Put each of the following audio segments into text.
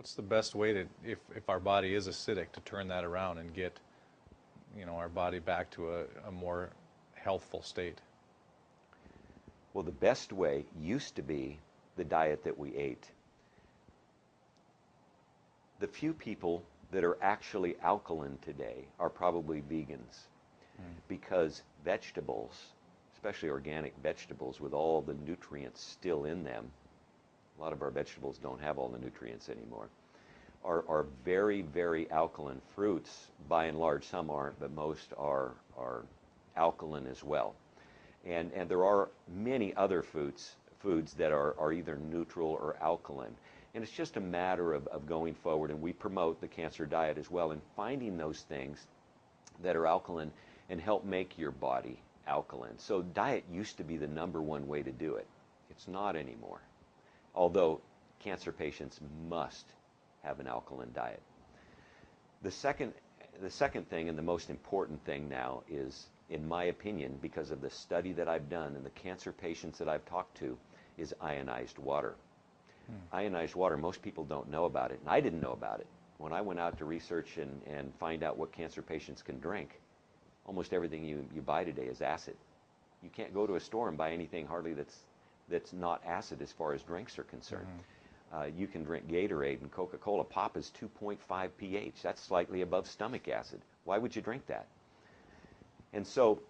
what's the best way to, if our body is acidic, to turn that around and get, our body back to a more healthful state? Well, the best way used to be the diet that we ate. The few people that are actually alkaline today are probably vegans, because vegetables, especially organic vegetables with all the nutrients still in them, a lot of our vegetables don't have all the nutrients anymore, are very, very alkaline. Fruits, by and large, some aren't, but most are alkaline as well. And there are many other foods that are either neutral or alkaline. And it's just a matter of going forward, and we promote the cancer diet as well, and finding those things that are alkaline and help make your body alkaline. So diet used to be the #1 way to do it. It's not anymore. Although cancer patients must have an alkaline diet. The second thing, and the most important thing now, is, in my opinion, because of the study that I've done and the cancer patients that I've talked to, is ionized water. Ionized water, most people don't know about it, and I didn't know about it. When I went out to research and find out what cancer patients can drink, almost everything you buy today is acid. You can't go to a store and buy anything hardly that's not acid as far as drinks are concerned. You can drink Gatorade and Coca-Cola. Pop is 2.5 pH. That's slightly above stomach acid. Why would you drink that? And so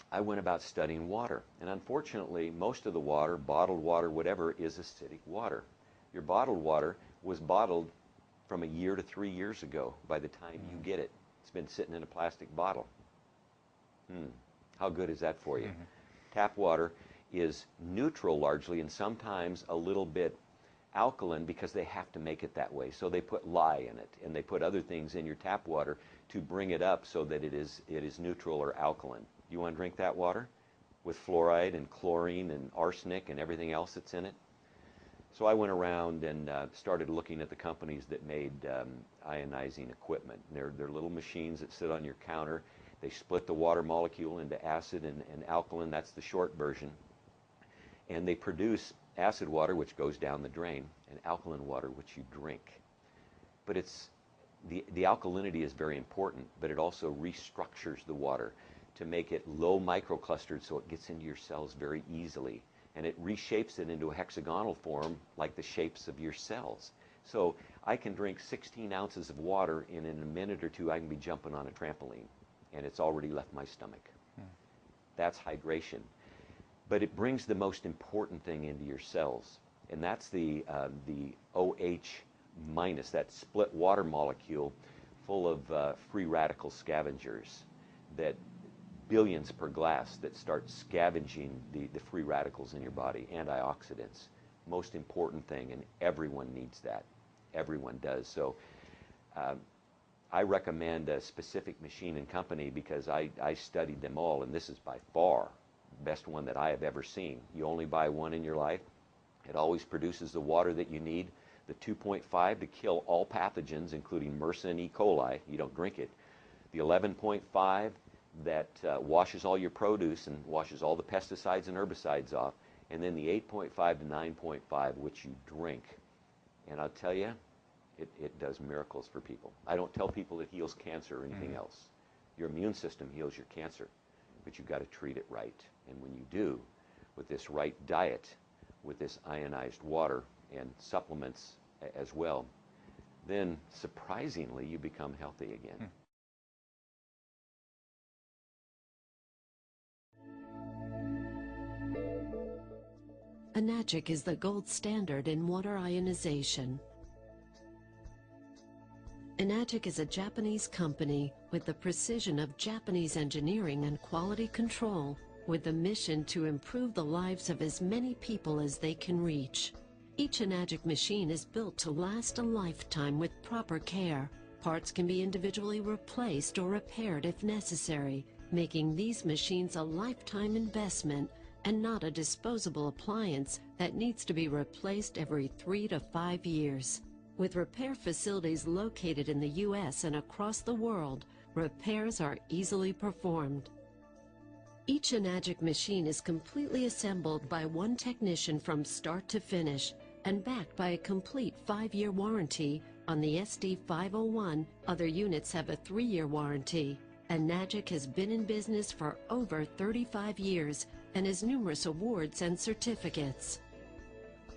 I went about studying water. And unfortunately, most of the water, bottled water, whatever, is acidic water. Your bottled water was bottled from a year to 3 years ago by the time you get it. It's been sitting in a plastic bottle. How good is that for you? Tap water is neutral largely, and sometimes a little bit alkaline, because they have to make it that way. So they put lye in it, and they put other things in your tap water to bring it up so that it is neutral or alkaline. You want to drink that water with fluoride and chlorine and arsenic and everything else that's in it? So I went around and started looking at the companies that made ionizing equipment. They're little machines that sit on your counter. They split the water molecule into acid and alkaline. That's the short version. And they produce acid water, which goes down the drain, and alkaline water, which you drink. But the alkalinity is very important, but it also restructures the water to make it low microclustered so it gets into your cells very easily. And it reshapes it into a hexagonal form like the shapes of your cells. So I can drink 16 ounces of water, and in a minute or two I can be jumping on a trampoline, and it's already left my stomach. That's hydration. But it brings the most important thing into your cells, and that's the OH minus, that split water molecule full of free radical scavengers, that billions per glass that start scavenging the free radicals in your body, antioxidants. Most important thing, and everyone needs that. Everyone does. So I recommend a specific machine and company because I studied them all, and this is by far the best one that I have ever seen. You only buy one in your life. It always produces the water that you need. The 2.5 to kill all pathogens, including MRSA and E. coli. You don't drink it. The 11.5 that washes all your produce and washes all the pesticides and herbicides off. And then the 8.5 to 9.5, which you drink. And I'll tell you, it does miracles for people. I don't tell people it heals cancer or anything else. Your immune system heals your cancer, but you've got to treat it right. And when you do, with this right diet, with this ionized water and supplements as well, then surprisingly you become healthy again. Enagic is the gold standard in water ionization. Enagic is a Japanese company with the precision of Japanese engineering and quality control, with the mission to improve the lives of as many people as they can reach. Each Enagic machine is built to last a lifetime with proper care. Parts can be individually replaced or repaired if necessary, making these machines a lifetime investment and not a disposable appliance that needs to be replaced every 3 to 5 years. With repair facilities located in the U.S. and across the world, repairs are easily performed. Each Enagic machine is completely assembled by one technician from start to finish, and backed by a complete 5-year warranty. On the SD501, other units have a 3-year warranty. Enagic has been in business for over 35 years and has numerous awards and certificates.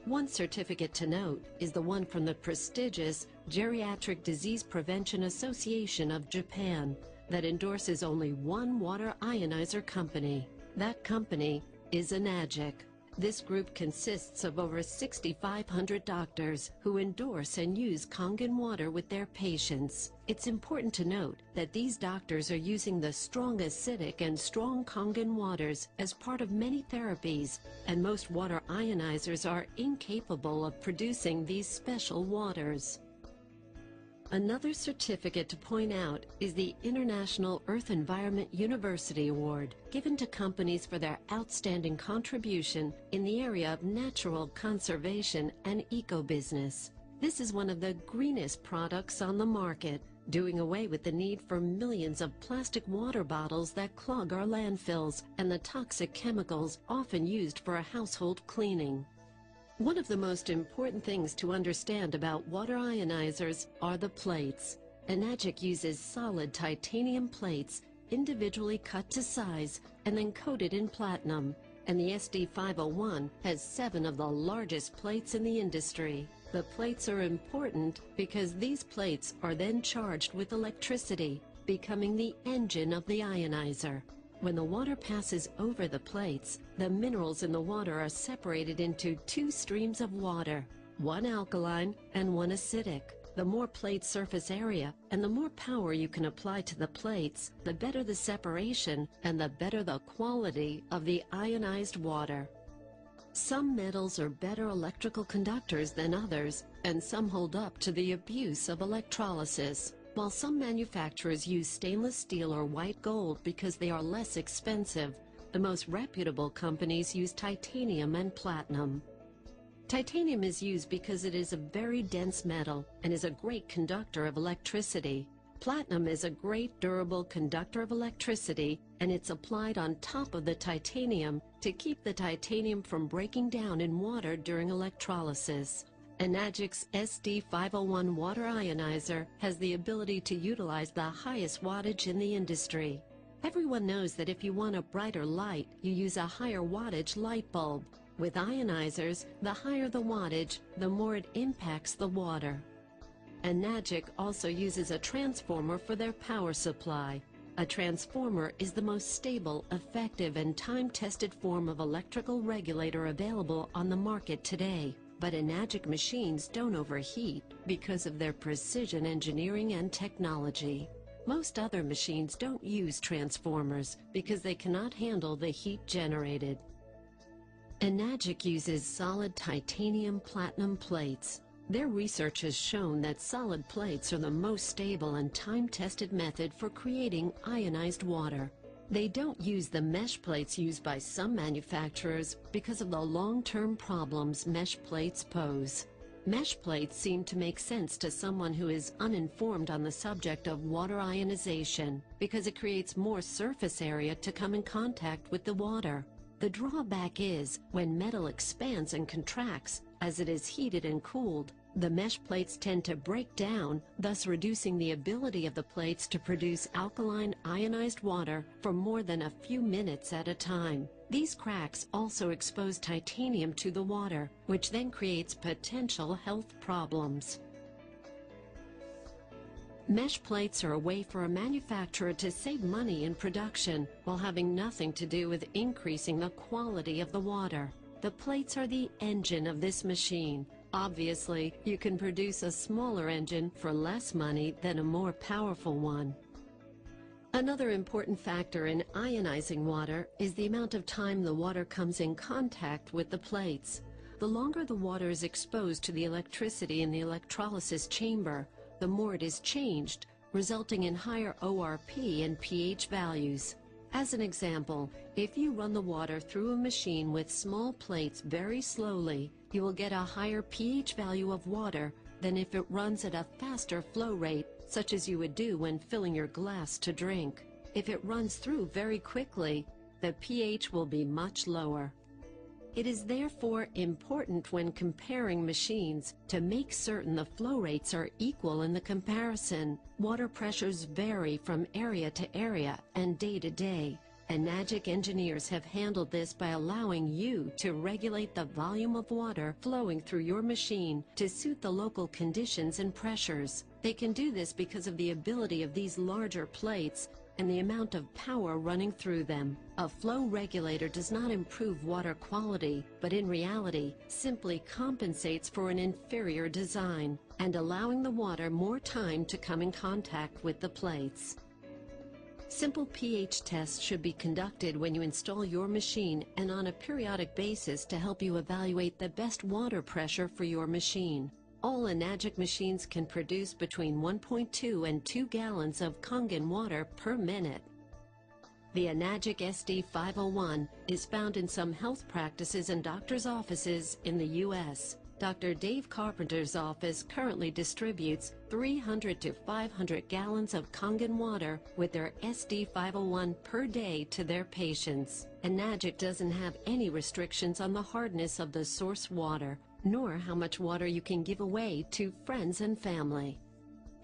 One certificate to note is the one from the prestigious Geriatric Disease Prevention Association of Japan that endorses only one water ionizer company. That company is Enagic. This group consists of over 6,500 doctors who endorse and use Kangen water with their patients. It's important to note that these doctors are using the strong acidic and strong Kangen waters as part of many therapies, and most water ionizers are incapable of producing these special waters. Another certificate to point out is the International Earth Environment University Award, given to companies for their outstanding contribution in the area of natural conservation and eco-business. This is one of the greenest products on the market, doing away with the need for millions of plastic water bottles that clog our landfills and the toxic chemicals often used for a household cleaning. One of the most important things to understand about water ionizers are the plates. Enagic uses solid titanium plates individually cut to size and then coated in platinum, and the SD501 has 7 of the largest plates in the industry. The plates are important because these plates are then charged with electricity, becoming the engine of the ionizer. When the water passes over the plates, the minerals in the water are separated into 2 streams of water, one alkaline and one acidic. The more plate surface area and the more power you can apply to the plates, the better the separation and the better the quality of the ionized water. Some metals are better electrical conductors than others, and some hold up to the abuse of electrolysis. While some manufacturers use stainless steel or white gold because they are less expensive, the most reputable companies use titanium and platinum. Titanium is used because it is a very dense metal and is a great conductor of electricity. Platinum is a great durable conductor of electricity, and it's applied on top of the titanium to keep the titanium from breaking down in water during electrolysis. Enagic's SD501 water ionizer has the ability to utilize the highest wattage in the industry. Everyone knows that if you want a brighter light, you use a higher wattage light bulb. With ionizers, the higher the wattage, the more it impacts the water. Enagic also uses a transformer for their power supply. A transformer is the most stable, effective, and time-tested form of electrical regulator available on the market today. But Enagic machines don't overheat because of their precision engineering and technology. Most other machines don't use transformers because they cannot handle the heat generated. Enagic uses solid titanium platinum plates. Their research has shown that solid plates are the most stable and time-tested method for creating ionized water. They don't use the mesh plates used by some manufacturers because of the long-term problems mesh plates pose. Mesh plates seem to make sense to someone who is uninformed on the subject of water ionization because it creates more surface area to come in contact with the water. The drawback is when metal expands and contracts as it is heated and cooled, the mesh plates tend to break down, thus reducing the ability of the plates to produce alkaline ionized water for more than a few minutes at a time. These cracks also expose titanium to the water, which then creates potential health problems. Mesh plates are a way for a manufacturer to save money in production while having nothing to do with increasing the quality of the water. The plates are the engine of this machine. Obviously, you can produce a smaller engine for less money than a more powerful one. Another important factor in ionizing water is the amount of time the water comes in contact with the plates. The longer the water is exposed to the electricity in the electrolysis chamber, the more it is changed, resulting in higher ORP and pH values. As an example, if you run the water through a machine with small plates very slowly, you will get a higher pH value of water than if it runs at a faster flow rate, such as you would do when filling your glass to drink. If it runs through very quickly, the pH will be much lower. It is therefore important when comparing machines to make certain the flow rates are equal in the comparison. Water pressures vary from area to area and day to day. Enagic engineers have handled this by allowing you to regulate the volume of water flowing through your machine to suit the local conditions and pressures. They can do this because of the ability of these larger plates and the amount of power running through them. A flow regulator does not improve water quality, but in reality simply compensates for an inferior design and allowing the water more time to come in contact with the plates. Simple pH tests should be conducted when you install your machine and on a periodic basis to help you evaluate the best water pressure for your machine. All Enagic machines can produce between 1.2 and 2 gallons of Kangen water per minute. The Enagic SD501 is found in some health practices and doctors' offices in the U.S. Dr. Dave Carpenter's office currently distributes 300 to 500 gallons of Kangen water with their SD501 per day to their patients. Enagic doesn't have any restrictions on the hardness of the source water, nor how much water you can give away to friends and family.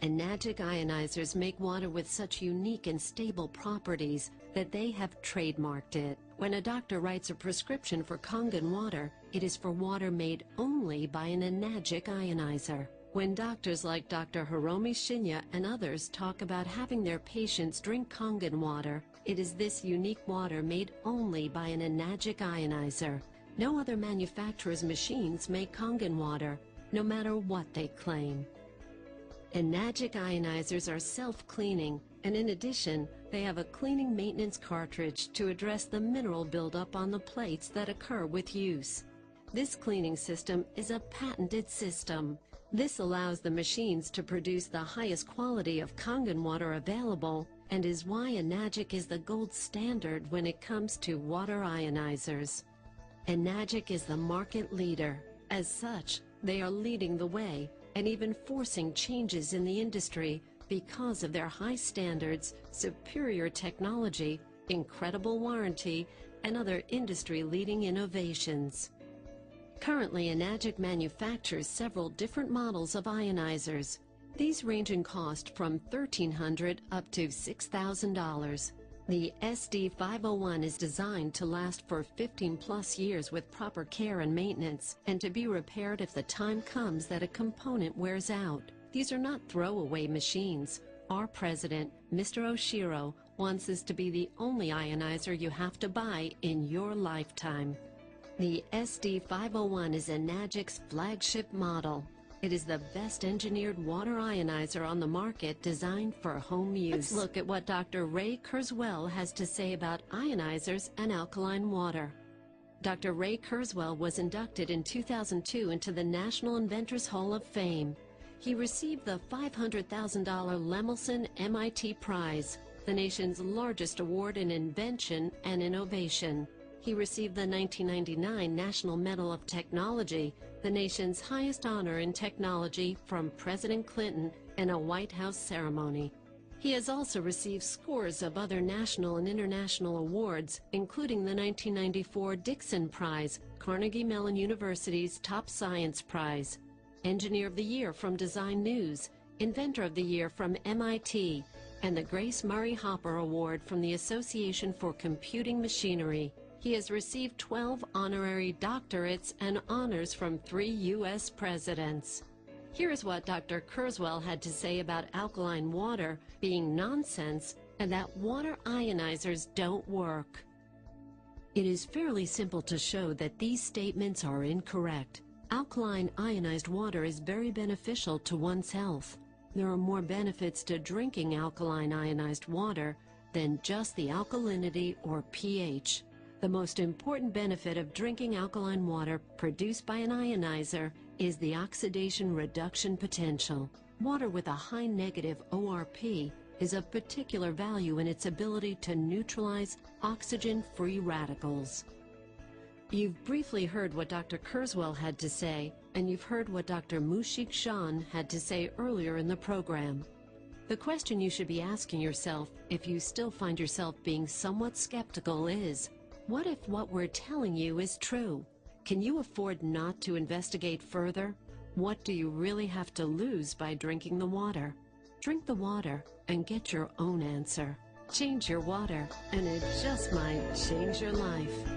Enagic ionizers make water with such unique and stable properties that they have trademarked it. When a doctor writes a prescription for Kangen water, it is for water made only by an Enagic ionizer. When doctors like Dr. Hiromi Shinya and others talk about having their patients drink Kangen water, it is this unique water made only by an Enagic ionizer. No other manufacturer's machines make Kangen water, no matter what they claim. Enagic ionizers are self-cleaning, and in addition, they have a cleaning maintenance cartridge to address the mineral buildup on the plates that occur with use. This cleaning system is a patented system. This allows the machines to produce the highest quality of Kangen water available and is why Enagic is the gold standard when it comes to water ionizers. Enagic is the market leader. As such, they are leading the way and even forcing changes in the industry because of their high standards, superior technology, incredible warranty, and other industry-leading innovations. Currently, Enagic manufactures several different models of ionizers. These range in cost from $1,300 up to $6,000. The SD501 is designed to last for 15+ years with proper care and maintenance, and to be repaired if the time comes that a component wears out. These are not throwaway machines. Our president, Mr. Oshiro, wants this to be the only ionizer you have to buy in your lifetime. The SD501 is Enagic's flagship model. It is the best engineered water ionizer on the market designed for home use. Let's look at what Dr. Ray Kurzweil has to say about ionizers and alkaline water. Dr. Ray Kurzweil was inducted in 2002 into the National Inventors Hall of Fame. He received the $500,000 Lemelson MIT Prize, the nation's largest award in invention and innovation. He received the 1999 National Medal of Technology, the nation's highest honor in technology, from President Clinton in a White House ceremony. He has also received scores of other national and international awards, including the 1994 Dixon Prize, Carnegie Mellon University's Top Science Prize, Engineer of the Year from Design News, Inventor of the Year from MIT, and the Grace Murray Hopper Award from the Association for Computing Machinery. He has received 12 honorary doctorates and honors from 3 U.S. presidents. Here is what Dr. Kurzweil had to say about alkaline water being nonsense and that water ionizers don't work. It is fairly simple to show that these statements are incorrect. Alkaline ionized water is very beneficial to one's health. There are more benefits to drinking alkaline ionized water than just the alkalinity or pH. The most important benefit of drinking alkaline water produced by an ionizer is the oxidation reduction potential. Water with a high negative ORP is of particular value in its ability to neutralize oxygen-free radicals. You've briefly heard what Dr. Kurzweil had to say, and you've heard what Dr. Mushik Shan had to say earlier in the program. The question you should be asking yourself, if you still find yourself being somewhat skeptical, is, what if what we're telling you is true? Can you afford not to investigate further? What do you really have to lose by drinking the water? Drink the water and get your own answer. Change your water, and it just might change your life.